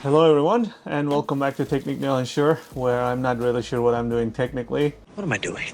Hello everyone, and welcome back to Technically Unsure, where I'm not really sure what I'm doing technically. What am I doing?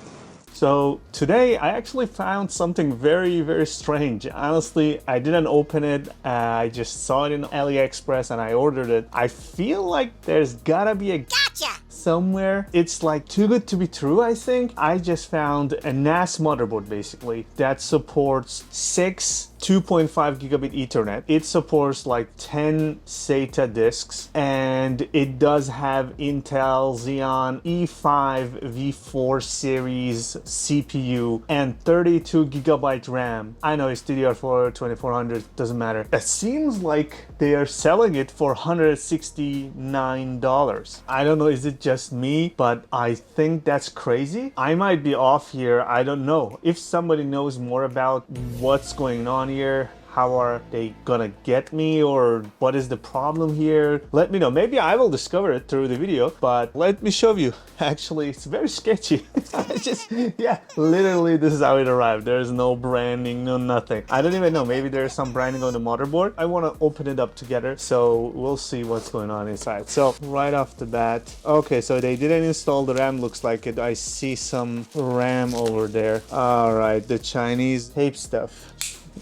So today I actually found something very strange. Honestly, I didn't open it. I just saw it in AliExpress and I ordered it. I feel like there's gotta be a gotcha somewhere. It's like too good to be true, I think. I just found a NAS motherboard basically that supports 6 2.5 gigabit Ethernet. It supports like 10 SATA disks, and it does have Intel Xeon E5 V4 series CPU and 32 gigabyte RAM. I know it's DDR4 2400, doesn't matter. It seems like they are selling it for $169. I don't know, is it just me? But I think that's crazy. I might be off here, I don't know. If somebody knows more about what's going on here, how are they gonna get me, or what is the problem here, let me know. Maybe I will discover it through the video, but let me show you. Actually, it's very sketchy. Yeah, literally this is how it arrived. There's no branding, no nothing. I don't even know, maybe there's some branding on the motherboard. I want to open it up together, so we'll see what's going on inside. So right off the bat, okay, so they didn't install the RAM, looks like it. I see some RAM over there. All right, the Chinese tape stuff.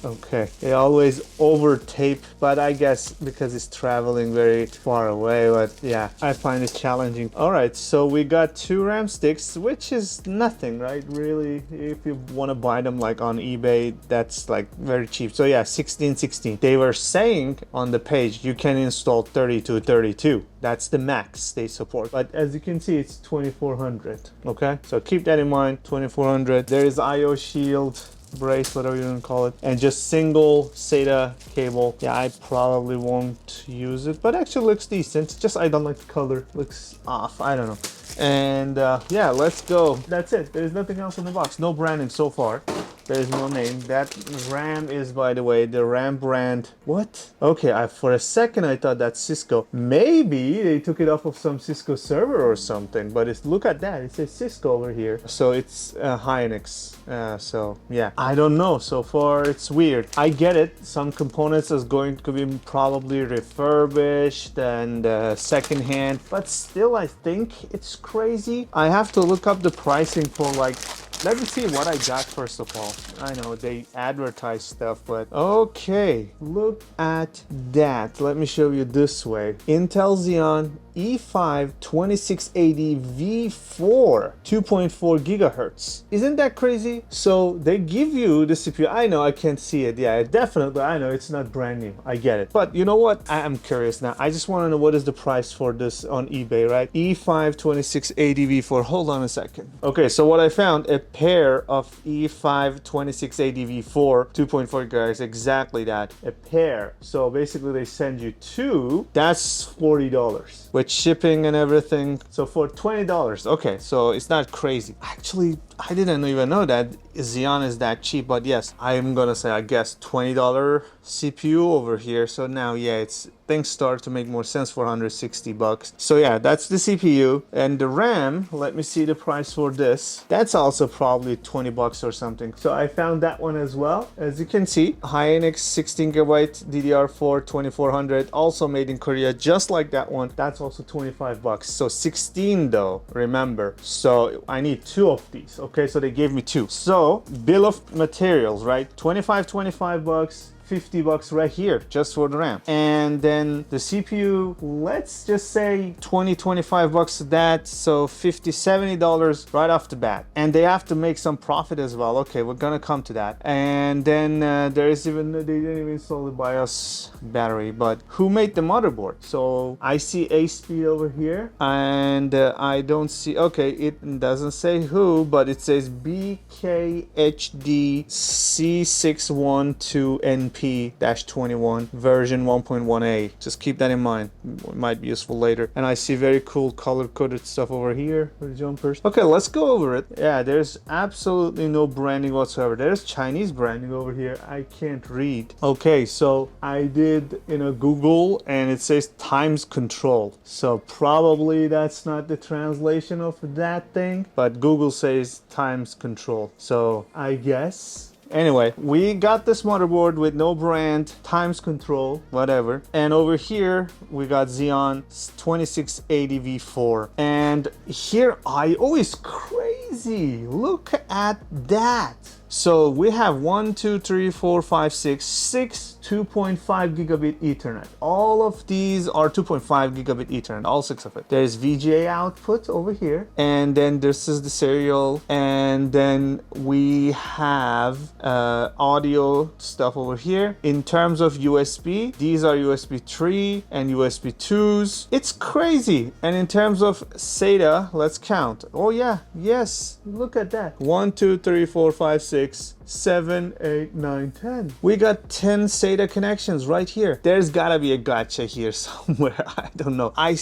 Okay, they always over tape, but I guess because it's traveling very far away, but yeah, I find it challenging. All right, so we got 2 RAM sticks, which is nothing, right? Really, if you want to buy them like on eBay, that's like very cheap. So yeah, 1616. They were saying on the page you can install 3232. That's the max they support, but as you can see, it's 2400. Okay, so keep that in mind, 2400. There is IO shield, brace, whatever you want to call it, and just single SATA cable. Yeah, I probably won't use it, but actually looks decent. Just I don't like the color, looks off, I don't know. And yeah, let's go. That's it. There's nothing else in the box. No branding so far. There's no name. That RAM is, by the way, the RAM brand. What? Okay, for a second I thought that's Cisco. Maybe they took it off of some Cisco server or something, but look at that. It says Cisco over here. So it's Hynix. So yeah, I don't know. So far it's weird. I get it. Some components is going to be probably refurbished and secondhand, but still I think it's crazy. I have to look up the pricing for like, let me see what I got first of all. I know they advertise stuff, but okay, look at that. Let me show you this way. Intel Xeon E5 2680 V4 2.4 gigahertz. Isn't that crazy? So they give you the CPU. I know I can't see it. Yeah, definitely. I know it's not brand new. I get it. But you know what? I'm curious now. I just want to know what is the price for this on eBay, right? E5 2680 V4. Hold on a second. Okay, so what I found, a pair of E5 2680 V4 2.4 gigahertz, exactly that. A pair. So basically they send you 2. That's $40. With shipping and everything, so for $20. Okay, so it's not crazy. Actually, I didn't even know that Xeon is that cheap, but yes, I'm gonna say I guess $20 CPU over here. So now yeah, things start to make more sense for 160 bucks. So yeah, that's the CPU. And the RAM, let me see the price for this. That's also probably 20 bucks or something. So I found that one as well. As you can see, Hynix 16 gigabyte DDR4 2400, also made in Korea, just like that one. That's also 25 bucks. So 16 though, remember. So I need 2 of these. Okay, so they gave me 2. So bill of materials, right? 25 bucks. 50 bucks right here just for the RAM. And then the CPU, let's just say 25 bucks of that, so $50-$70 right off the bat. And they have to make some profit as well. Okay, we're gonna come to that. And then there is even, they didn't even install the BIOS battery, but who made the motherboard? So I see ASpeed over here, and I don't see, okay, it doesn't say who, but it says BKHD C612NP P-21 version 1.1a. Just keep that in mind. It might be useful later. And I see very cool color-coded stuff over here for the jumpers. Okay, let's go over it. Yeah, there's absolutely no branding whatsoever. There's Chinese branding over here. I can't read. Okay, so I did Google, and it says times control. So probably that's not the translation of that thing, but Google says times control. So I guess Anyway, we got this motherboard with no brand, times control, whatever. And over here, we got Xeon 2680V4. And here, IO is crazy. Look at that. So we have 1, 2, 3, 4, 5, 6 2.5 gigabit Ethernet. All of these are 2.5 gigabit Ethernet, all 6 of it. There's VGA output over here, and then this is the serial, and then we have audio stuff over here. In terms of USB, these are USB 3 and USB 2s. It's crazy. And in terms of SATA, let's count. Oh yeah, yes, look at that. 1, 2, 3, 4, 5, 6, 7, 8, 9, 10. We got 10 SATA connections right here. There's gotta be a gotcha here somewhere. I don't know. I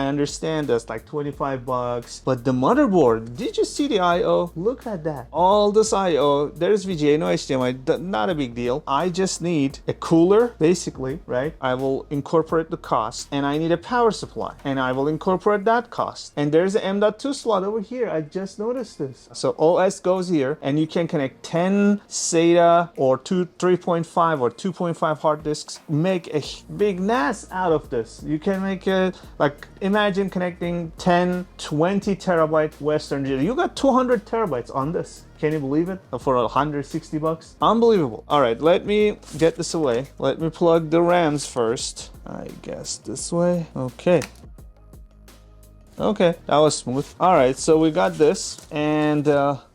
understand that's like 25 bucks, but the motherboard, did you see the IO? Look at that. All this IO, there's VGA, no HDMI, not a big deal. I just need a cooler, basically, right? I will incorporate the cost, and I need a power supply, and I will incorporate that cost. And there's an M.2 slot over here. I just noticed this. So OS goes here, and you can connect 10 SATA or 3.5 or 2.5 hard disks. Make a big NAS out of this. You can make a, like, imagine connecting 10, 20 terabyte Western Digital. You got 200 terabytes on this. Can you believe it? For 160 bucks? Unbelievable. All right, let me get this away. Let me plug the RAMs first. I guess this way. Okay. Okay, that was smooth. All right, so we got this, and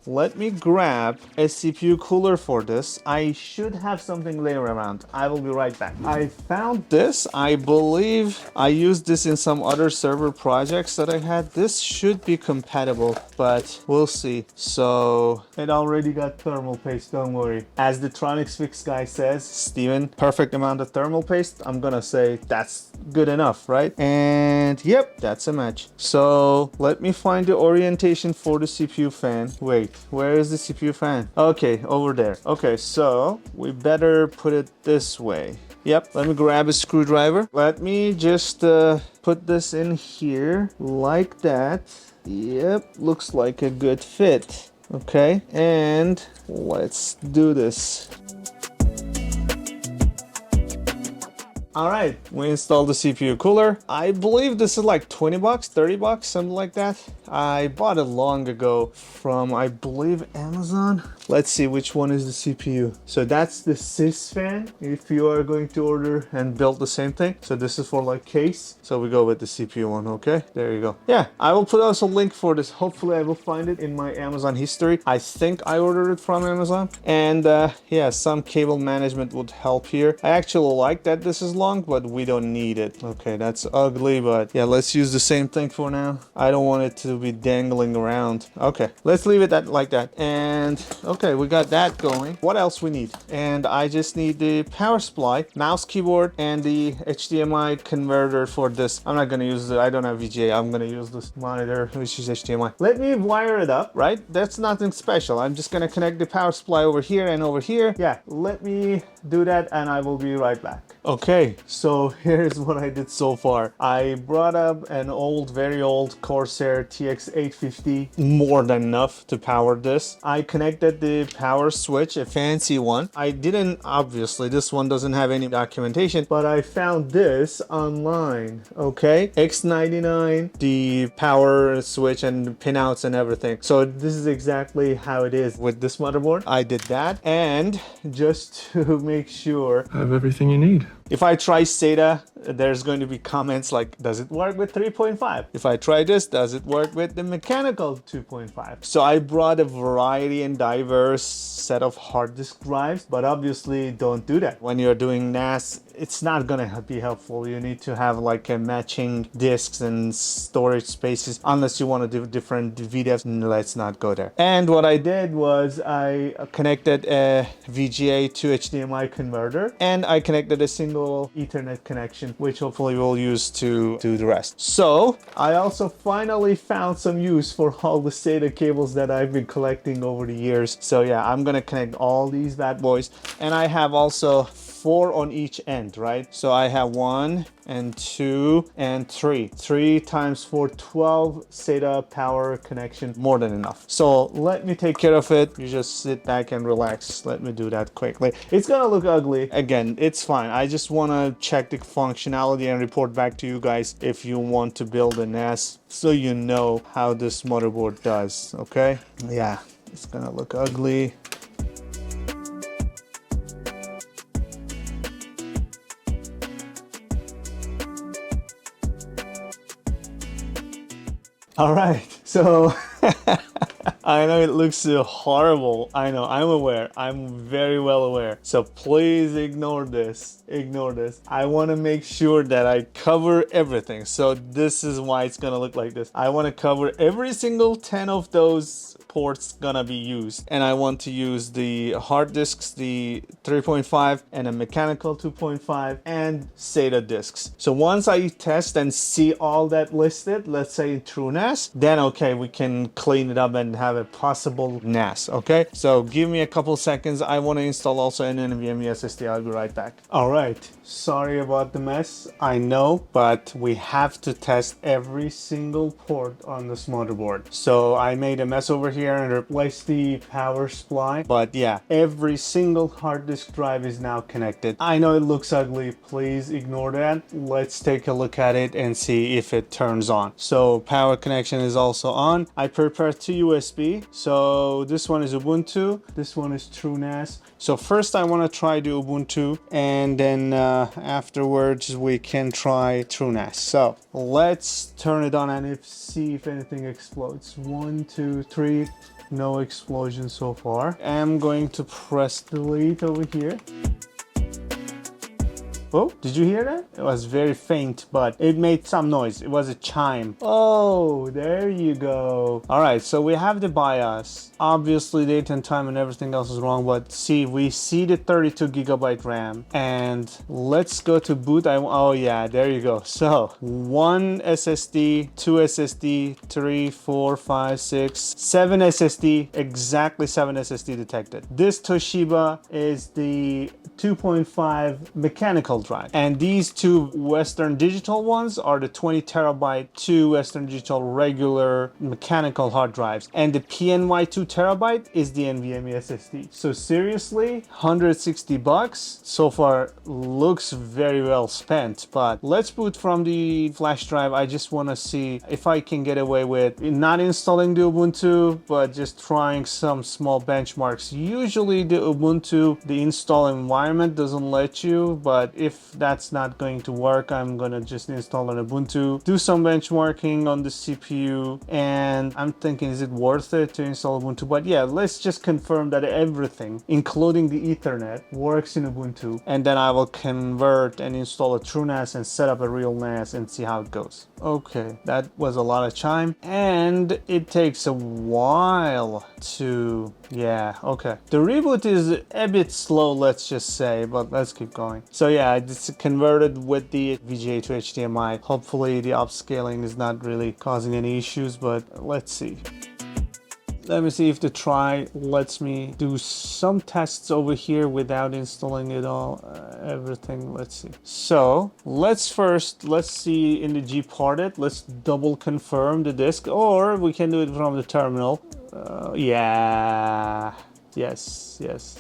let me grab a CPU cooler for this. I should have something laying around. I will be right back. I found this. I believe I used this in some other server projects that I had. This should be compatible, but we'll see. So it already got thermal paste, don't worry. As the Tronics Fix guy says, Steven, perfect amount of thermal paste. I'm gonna say that's good enough, right? And yep, that's a match. So let me find the orientation for the CPU fan. Wait, where is the CPU fan? Okay, over there. Okay, so we better put it this way. Yep, let me grab a screwdriver. Let me just put this in here like that. Yep, looks like a good fit. Okay, and let's do this. All right, we installed the CPU cooler. I believe this is like 20 bucks, 30 bucks, something like that. I bought it long ago from, I believe, Amazon. Let's see which one is the CPU. So that's the sys fan if you are going to order and build the same thing. So this is for like case. So we go with the CPU one, okay? There you go. Yeah, I will put also a link for this. Hopefully I will find it in my Amazon history. I think I ordered it from Amazon. And yeah, some cable management would help here. I actually like that this is long, but we don't need it. Okay, that's ugly, but yeah, let's use the same thing for now. I don't want it to be dangling around. Okay, let's leave it like that. And okay, we got that going. What else we need? And I just need the power supply, mouse, keyboard, and the HDMI converter for this. I'm not gonna use I don't have VGA. I'm gonna use this monitor, which is HDMI. Let me wire it up, right? That's nothing special. I'm just gonna connect the power supply over here and over here. Yeah, let me do that and I will be right back. Okay, so here's what I did so far. I brought up an old, very old Corsair TX850, more than enough to power this. I connected the power switch, a fancy one. I didn't, obviously, this one doesn't have any documentation, but I found this online, okay? X99, the power switch and pinouts and everything. So this is exactly how it is with this motherboard. I did that, and just to make sure I have everything you need. If I try SATA, there's going to be comments like, does it work with 3.5? If I try this, does it work with the mechanical 2.5? So I brought a variety and diverse set of hard disk drives, but obviously don't do that. When you're doing NAS, it's not gonna be helpful. You need to have like a matching disks and storage spaces, unless you want to do different VDEVs. Let's not go there. And what I did was I connected a VGA to HDMI converter, and I connected a single Ethernet connection, which hopefully we'll use to do the rest. So I also finally found some use for all the SATA cables that I've been collecting over the years. So yeah, I'm gonna connect all these bad boys, and I have also 4 on each end. end, right? So I have 1 and 2 and 3. 3 times 4, 12 SATA power connection, more than enough. So let me take care of it. You just sit back and relax. Let me do that quickly. It's gonna look ugly. Again, it's fine. I just wanna check the functionality and report back to you guys if you want to build a NAS, so you know how this motherboard does, okay? Yeah, it's gonna look ugly. All right, so I know it looks horrible. I know, I'm aware. I'm very well aware. So please ignore this. Ignore this. I want to make sure that I cover everything. So this is why it's gonna look like this. I want to cover every single 10 of those ports gonna be used, and I want to use the hard disks, the 3.5 and a mechanical 2.5 and SATA disks. So once I test and see all that listed, let's say in TrueNAS, then okay, we can clean it up and have a possible NAS. Okay, so give me a couple seconds. I want to install also an NVMe SSD. I'll be right back. All right, sorry about the mess, I know, but we have to test every single port on this motherboard. So I made a mess over here and replaced the power supply, but yeah, every single hard disk drive is now connected. I know it looks ugly, please ignore that. Let's take a look at it and see if it turns on. So power connection is also on. I prepared 2 USB. So this one is Ubuntu, this one is TrueNAS. So first I want to try the Ubuntu, and then afterwards we can try TrueNAS. So let's turn it on and see if anything explodes. 1, 2, 3. No explosion so far. I'm going to press delete over here. Oh, did you hear that? It was very faint, but it made some noise. It was a chime. Oh, there you go. All right, so we have the BIOS. Obviously, date and time and everything else is wrong, but see, we see the 32 gigabyte RAM. And let's go to boot. Oh yeah, there you go. So 1 SSD, 2 SSD, 3, 4, 5, 6, 7 SSD, exactly 7 SSD detected. This Toshiba is the 2.5 mechanical drive, and these 2 Western Digital ones are the 20 terabyte 2 Western Digital regular mechanical hard drives, and the PNY 2 terabyte is the NVMe SSD. So seriously, 160 bucks so far looks very well spent. But let's boot from the flash drive. I just want to see if I can get away with not installing the Ubuntu, but just trying some small benchmarks. Usually the Ubuntu, the install environment doesn't let you, but if that's not going to work, I'm gonna just install an Ubuntu, do some benchmarking on the CPU, and I'm thinking, is it worth it to install Ubuntu? But yeah, let's just confirm that everything, including the Ethernet, works in Ubuntu, and then I will convert and install a TrueNAS and set up a real NAS and see how it goes. Okay, that was a lot of chime, and it takes a while to, yeah, okay. The reboot is a bit slow, let's just say, but let's keep going. So yeah, it's converted with the VGA to HDMI. Hopefully the upscaling is not really causing any issues, but let's see. Let me see if the try lets me do some tests over here without installing it all, everything. Let's see. So let's see in the gparted, let's double confirm the disk, or we can do it from the terminal. Yeah. Yes. This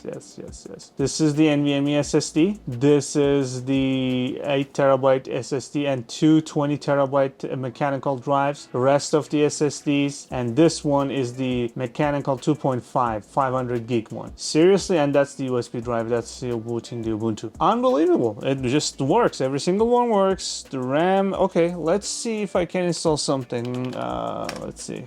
is the NVMe SSD. This is the 8 terabyte SSD and 2 20 terabyte mechanical drives. The rest of the SSDs, and this one is the mechanical 2.5 500 gig one. Seriously, and that's the USB drive. That's booting the Ubuntu. Unbelievable! It just works. Every single one works. The RAM. Okay, let's see if I can install something. Let's see.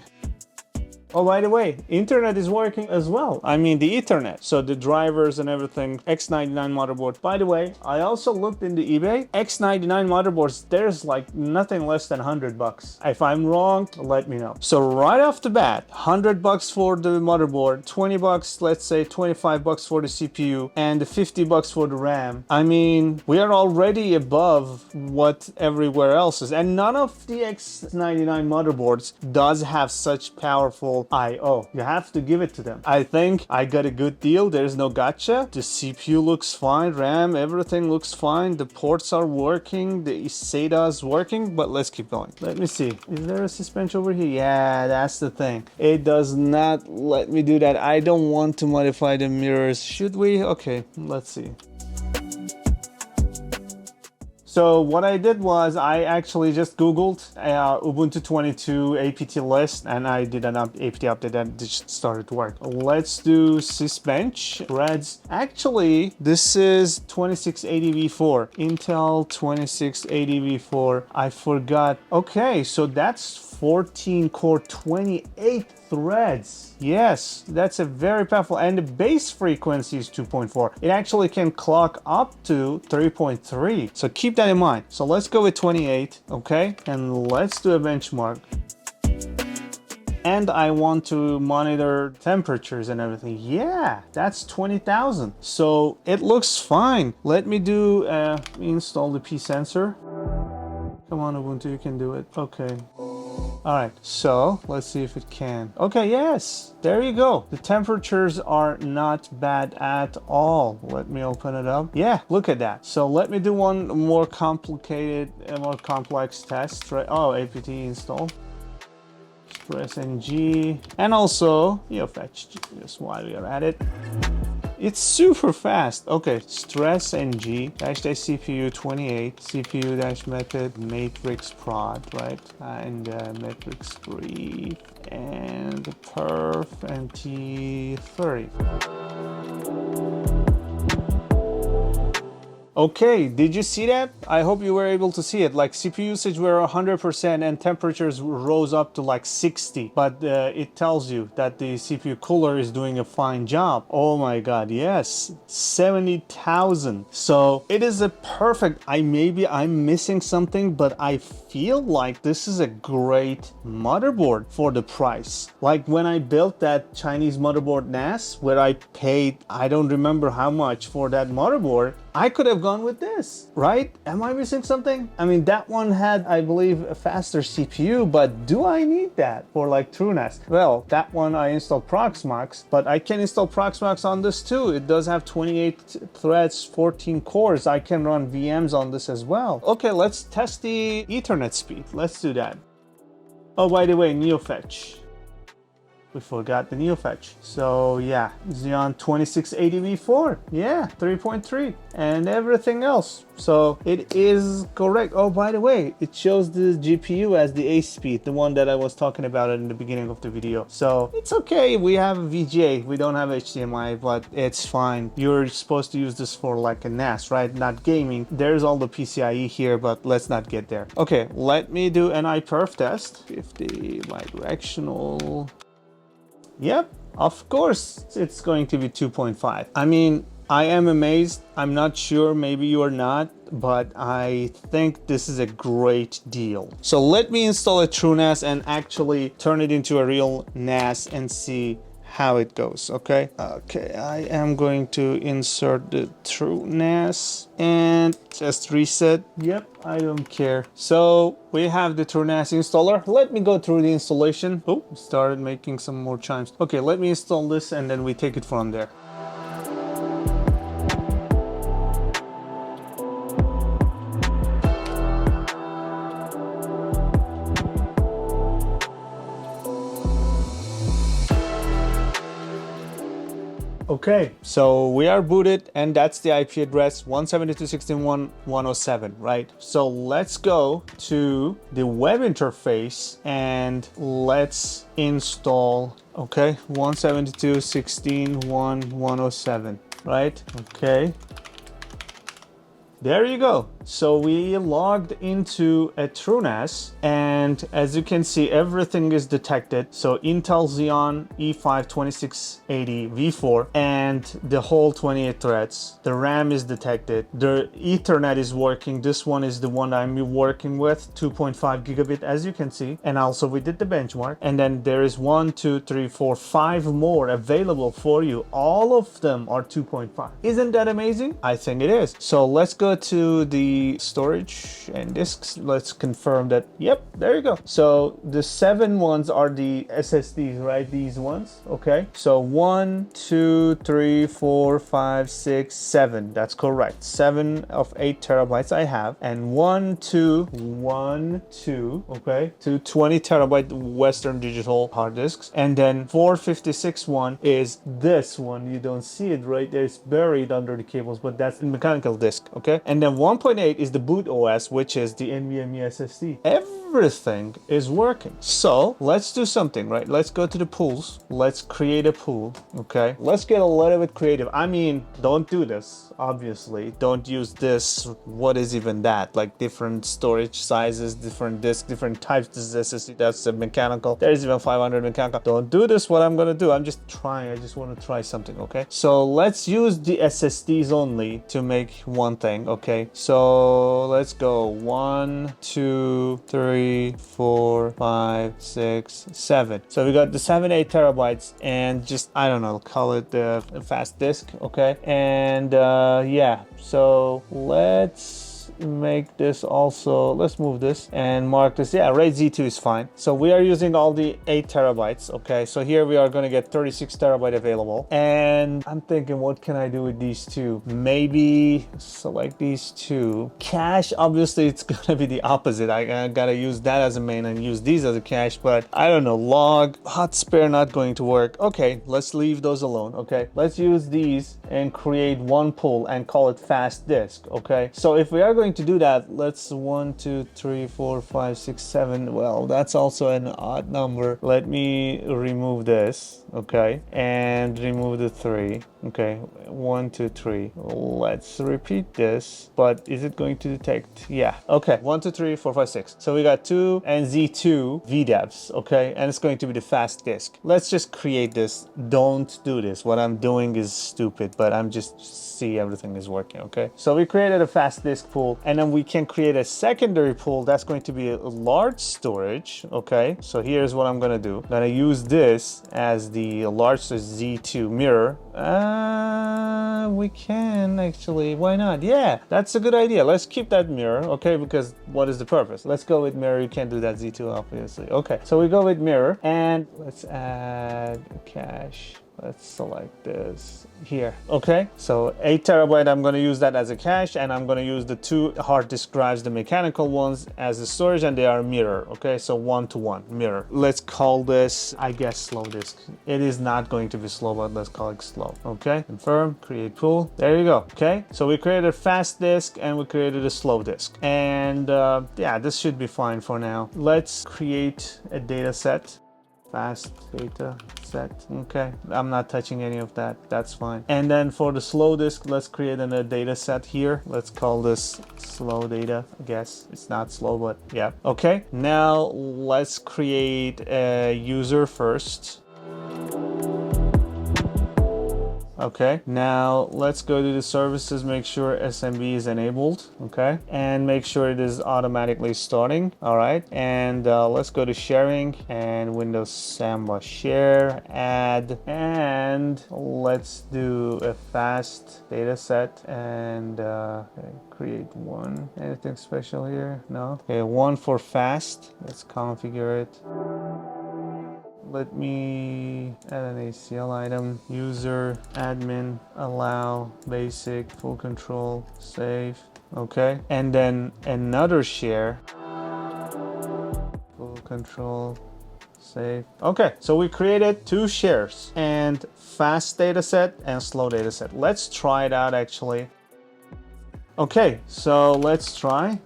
Oh, by the way, internet is working as well. I mean the Ethernet. So the drivers and everything, X99 motherboard. By the way, I also looked in the eBay. X99 motherboards, there's like nothing less than 100 bucks. If I'm wrong, let me know. So right off the bat, 100 bucks for the motherboard, 20 bucks, let's say 25 bucks for the CPU, and 50 bucks for the RAM. I mean, we are already above what everywhere else is. And none of the X99 motherboards does have such powerful actual I/O. You have to give it to them. I think I got a good deal. There's no gotcha. The CPU looks fine, RAM, everything looks fine. The ports are working, the SATA is working, but let's keep going. Let me see. Is there a suspension over here? Yeah, that's the thing. It does not let me do that. I don't want to modify the mirrors. Should we? Okay, let's see. So what I did was I actually just Googled Ubuntu 22 apt list, and I did an apt update and it started to work. Let's do sysbench threads. Actually, this is 2680v4, Intel 2680v4. I forgot. Okay, so that's 14 core, 28 threads. Yes, that's a very powerful, and the base frequency is 2.4. It actually can clock up to 3.3. So keep that in mind. So let's go with 28, okay? And let's do a benchmark. And I want to monitor temperatures and everything. Yeah, that's 20,000. So it looks fine. Let me do install the P sensor. Come on, Ubuntu, you can do it. Okay. All right, so let's see if it can. Okay, yes, there you go. The temperatures are not bad at all. Let me open it up. Yeah, look at that. So let me do one more complicated, more complex test, right? Oh, apt install. Stress ng, and also fetch just while we are at it. It's super fast. Okay, stress ng dash CPU 28 CPU dash method matrix prod, right? And matrix brief and perf and T30. Okay, did you see that? I hope you were able to see it. Like CPU usage were 100% and temperatures rose up to like 60. But it tells you that the CPU cooler is doing a fine job. Oh my God, yes, 70,000. So it is a perfect, maybe I'm missing something, but I feel like this is a great motherboard for the price. Like when I built that Chinese motherboard NAS, where I paid, I don't remember how much for that motherboard, I could have gone with this, right? Am I missing something? I mean, that one had, I believe, a faster CPU, but do I need that for like TrueNAS? Well, that one I installed Proxmox, but I can install Proxmox on this too. It does have 28 threads, 14 cores. I can run VMs on this as well. Okay, let's test the Ethernet speed. Let's do that. Oh, by the way, NeoFetch. We forgot the NeoFetch. So yeah, Xeon 2680v4. Yeah, 3.3 and everything else. So it is correct. Oh, by the way, it shows the GPU as the A speed, the one that I was talking about in the beginning of the video. So it's okay. We have a VGA. We don't have HDMI, but it's fine. You're supposed to use this for like a NAS, right? Not gaming. There's all the PCIe here, but let's not get there. Okay, let me do an iPerf test. 50 bidirectional. Yep, of course it's going to be 2.5. I mean, I am amazed. I'm not sure, maybe you are not, but I think this is a great deal. So let me install a TrueNAS and actually turn it into a real NAS and see how it goes, okay? Okay, I am going to insert the TrueNAS and just reset. Yep, I don't care. So we have the TrueNAS installer. Let me go through the installation. Oh, started making some more chimes. Okay, let me install this and then we take it from there. Okay, so we are booted and that's the IP address 172.16.1.107, right? So let's go to the web interface and let's install, okay, 172.16.1.107, right? Okay. There you go. So we logged into a TrueNAS and as you can see, everything is detected. So Intel Xeon E5 2680 V4 and the whole 28 threads. The RAM is detected. The Ethernet is working. This one is the one I'm working with, 2.5 gigabit as you can see. And also we did the benchmark. And then there is 1, 2, 3, 4, 5 more available for you. All of them are 2.5. Isn't that amazing? I think it is. So let's go go to the storage and disks. Let's confirm that. Yep, there you go. So the 7 ones are the SSDs, right? These ones. Okay. So 1, 2, 3, 4, 5, 6, 7. That's correct. 7 of 8 terabytes I have, and 1, 2, okay, to 20 terabyte Western Digital hard disks, and then 456 one is this one. You don't see it right there, it's buried under the cables, but that's the mechanical disk. Okay, and then 1.8 is the boot OS, which is the NVMe SSD. Everything is working. So let's do something, right? Let's go to the pools. Let's create a pool. Okay, let's get a little bit creative. I mean, don't do this, obviously. Don't use this. What is even that? Like different storage sizes, different disks, different types. This is SSD, that's a mechanical. There's even 500 mechanical. Don't do this. What I'm gonna do, I'm just trying. I just want to try something. Okay, so let's use the SSDs only to make one thing. Okay, so let's go 1, 2, 3, 4, 5, 6, 7. So we got the 7, 8 terabytes, and just, I don't know, call it the fast disk. Okay, and yeah, so let's make this also, let's move this and mark this. Yeah, RAID Z2 is fine. So we are using all the 8 terabytes. Okay, so here we are going to get 36 terabyte available, and I'm thinking, what can I do with these two? Maybe select these two. Cache, obviously it's gonna be the opposite. I gotta use that as a main and use these as a cache, but I don't know. Log, hot spare, not going to work. Okay, let's leave those alone. Okay, let's use these and create one pool and call it fast disk. Okay, so if we are going to do that, let's 1, 2, 3, 4, 5, 6, 7. Well, that's also an odd number. Let me remove this. Okay, and remove the 3. Okay, 1, 2, 3. Let's repeat this, but is it going to detect? Yeah. Okay, 1, 2, 3, 4, 5, 6. So we got 2 and Z2 VDEVs. Okay, and it's going to be the fast disk. Let's just create this. Don't do this. What I'm doing is stupid, but I'm just see everything is working. Okay, so we created a fast disk pool, and then we can create a secondary pool that's going to be a large storage. Okay, so here's what I'm gonna do. I'm gonna use this as the large Z2 mirror. We can actually, why not? Yeah, that's a good idea. Let's keep that mirror. Okay, because what is the purpose? Let's go with mirror. You can't do that Z2 obviously. Okay, so we go with mirror, and let's add a cache. Let's select this here. Okay, so 8 terabyte, I'm going to use that as a cache, and I'm going to use the 2 hard disk drives, the mechanical ones, as the storage, and they are mirror. Okay, so 1-to-1 mirror. Let's call this, I guess, slow disk. It is not going to be slow, but let's call it slow. Okay, confirm, create pool. There you go. Okay, so we created a fast disk and we created a slow disk, and yeah, this should be fine for now. Let's create a data set. Fast data set. Okay, I'm not touching any of that. That's fine. And then for the slow disk, let's create a data set here. Let's call this slow data. I guess it's not slow, but yeah. Okay, now let's create a user first. Okay, now let's go to the services, make sure SMB is enabled. Okay, and make sure it is automatically starting. All right, and let's go to sharing and Windows Samba share, add, and let's do a fast data set, and okay, create one. Anything special here? No. Okay, one for fast. Let's configure it. Let me add an ACL item, user, admin, allow, basic, full control, save. Okay, and then another share, full control, save. Okay, so we created 2 shares, and fast data set and slow data set. Let's try it out actually. Okay, so let's try.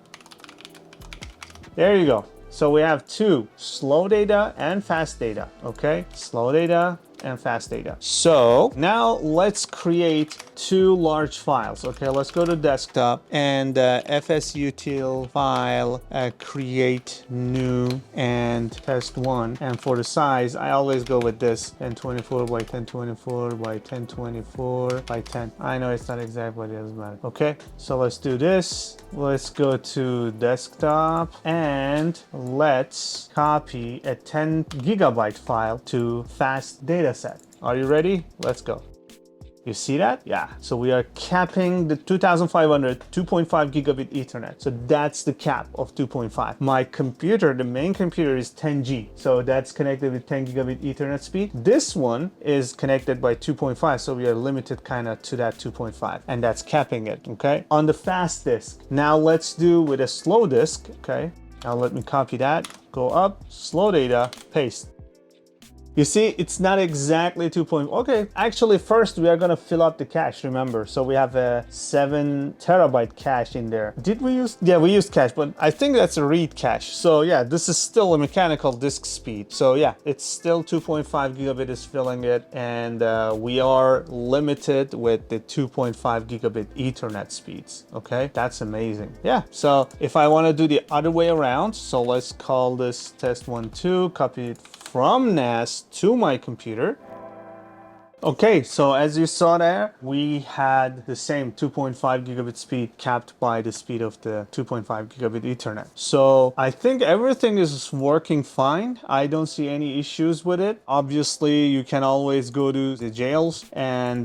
There you go. So we have 2, slow data and fast data. Okay, slow data and fast data. So now let's create 2 large files. Okay, let's go to desktop and fsutil file, create new and test1. And for the size, I always go with this 1024 by 1024 by 1024 by 10. I know it's not exact, but it doesn't matter. Okay, so let's do this. Let's go to desktop and let's copy a 10 gigabyte file to fast data set. Are you ready? Let's go. You see that? Yeah. So we are capping the 2500 2.5 gigabit Ethernet. So that's the cap of 2.5. My computer, the main computer, is 10G. So that's connected with 10 gigabit Ethernet speed. This one is connected by 2.5. So we are limited kind of to that 2.5, and that's capping it. Okay. On the fast disk. Now let's do with a slow disk. Okay. Now let me copy that. Go up, slow data, paste. You see, it's not exactly 2.0. Okay, actually first we are gonna fill up the cache, remember. So we have a 7 terabyte cache in there. Did we use? Yeah, we used cache, but I think that's a read cache. So yeah, this is still a mechanical disk speed. So yeah, it's still 2.5 gigabit is filling it, and we are limited with the 2.5 gigabit Ethernet speeds. Okay, that's amazing. Yeah, so if I wanna do the other way around, so let's call this test 1.2, copy it from NAS to my computer. Okay, so as you saw there, we had the same 2.5 gigabit speed capped by the speed of the 2.5 gigabit Ethernet. So I think everything is working fine. I don't see any issues with it. Obviously, you can always go to the jails and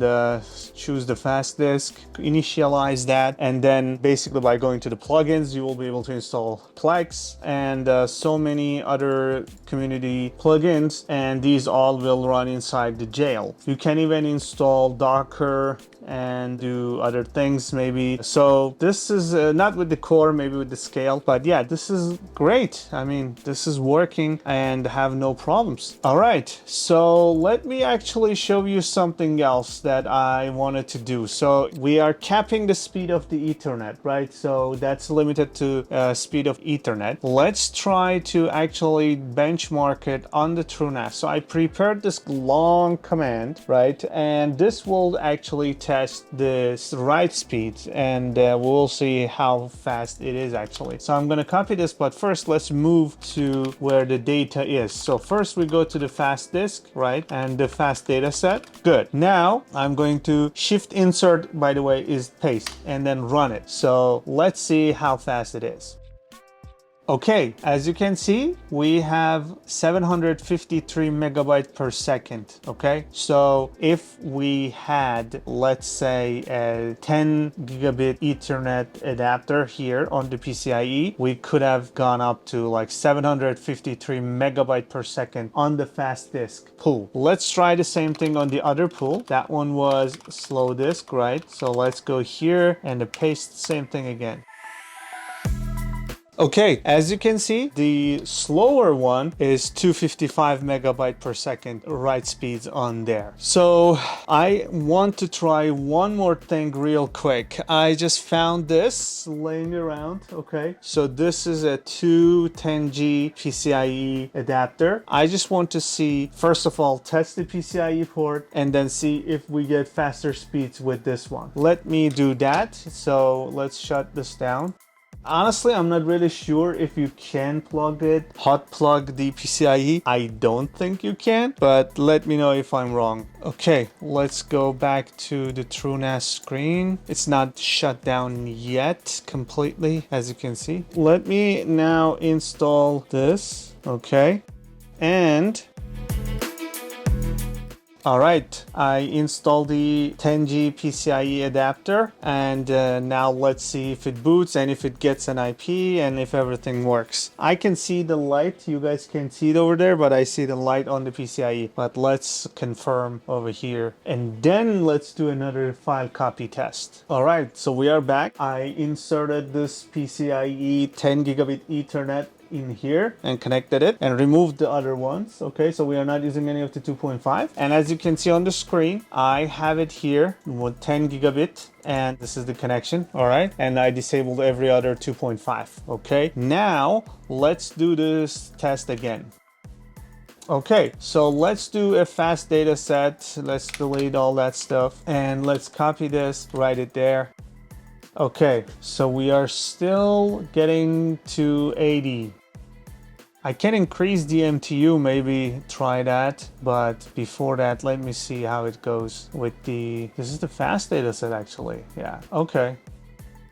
choose the fast disk, initialize that, and then basically by going to the plugins, you will be able to install Plex and so many other community plugins, and these all will run inside the jail. You can even install Docker and do other things maybe. So this is not with the core, maybe with the scale, but yeah, this is great. I mean, this is working and have no problems. All right, so let me actually show you something else that I wanted to do. So we are capping the speed of the Ethernet, right? So that's limited to speed of Ethernet. Let's try to actually benchmark it on the TrueNAS. So I prepared this long command, right? And this will actually test the write speed, and we'll see how fast it is actually. So I'm going to copy this, but first let's move to where the data is. So first we go to the fast disk, right? And the fast data set. Good. Now I'm going to shift insert, by the way, is paste, and then run it. So let's see how fast it is. Okay, as you can see, we have 753 megabyte per second, okay? So if we had, let's say, a 10 gigabit Ethernet adapter here on the PCIe, we could have gone up to like 753 megabyte per second on the fast disk pool. Let's try the same thing on the other pool. That one was slow disk, right? So let's go here and paste the same thing again. Okay, as you can see, the slower one is 255 megabyte per second write speeds on there. So I want to try one more thing real quick. I just found this laying around, okay? So this is a 210G PCIe adapter. I just want to see, first of all, test the PCIe port and then see if we get faster speeds with this one. Let me do that. So let's shut this down. Honestly, I'm not really sure if you can plug it, hot plug the PCIe. I don't think you can, but let me know if I'm wrong. Okay, let's go back to the TrueNAS screen. It's not shut down yet completely, as you can see. Let me now install this, okay? And all right, I installed the 10G PCIe adapter, and now let's see if it boots and if it gets an IP and if everything works. I can see the light, you guys can see it over there, but I see the light on the PCIe. But let's confirm over here, and then let's do another file copy test. All right, so we are back. I inserted this PCIe 10 gigabit Ethernet in here and connected it and removed the other ones. Okay, so we are not using any of the 2.5, and as you can see on the screen, I have it here with 10 gigabit, and this is the connection. All right, and I disabled every other 2.5. okay, now let's do this test again. Okay, so let's do a fast data set. Let's delete all that stuff and let's copy this, write it there. Okay, so we are still getting to 80. I can increase the MTU, maybe try that, but before that, let me see how it goes with the, this is the fast data set actually, yeah, okay.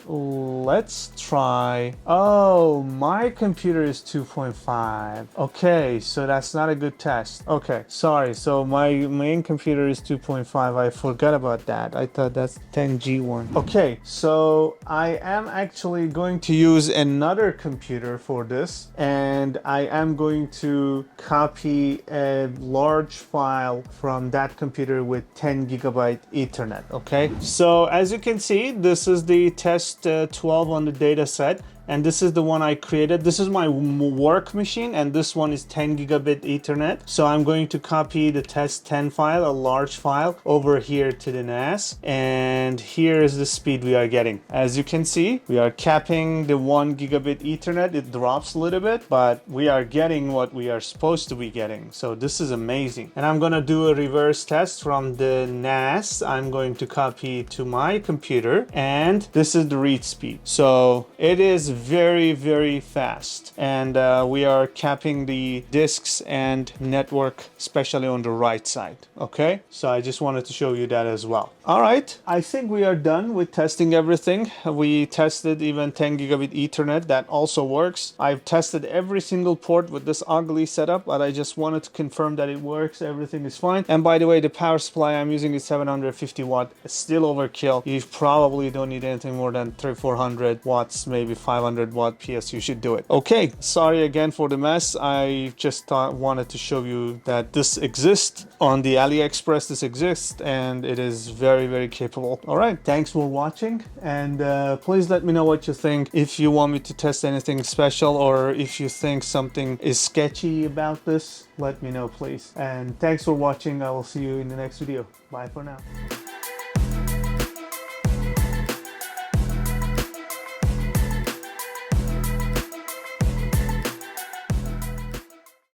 let's try. Oh, my computer is 2.5. Okay, so that's not a good test. Okay, sorry. So my main computer is 2.5. I forgot about that. I thought that's 10G1. Okay, so I am actually going to use another computer for this, and I am going to copy a large file from that computer with 10 gigabyte Ethernet. Okay, so as you can see, this is the test 12 on the data set, and this is the one I created. This is my work machine, and this one is 10 gigabit Ethernet. So I'm going to copy the test 10 file, a large file, over here to the NAS, and here is the speed we are getting. As you can see, we are capping the 1 gigabit Ethernet. It drops a little bit, but we are getting what we are supposed to be getting. So this is amazing. And I'm gonna do a reverse test from the NAS. I'm going to copy to my computer, and this is the read speed. So it is very, very fast, and we are capping the disks and network, especially on the right side. Okay, so I just wanted to show you that as well. All right, I think we are done with testing everything. We tested even 10 gigabit Ethernet. That also works. I've tested every single port with this ugly setup, but I just wanted to confirm that it works. Everything is fine. And by the way, the power supply I'm using is 750 watt. It's still overkill. You probably don't need anything more than 300-400 watts, maybe 500 watt PS. You should do it. Okay, sorry again for the mess. I just wanted to show you that this exists on the AliExpress. This exists, and it is very, very capable. All right, thanks for watching, and please let me know what you think. If you want me to test anything special, or if you think something is sketchy about this, let me know, please. And thanks for watching. I will see you in the next video. Bye for now.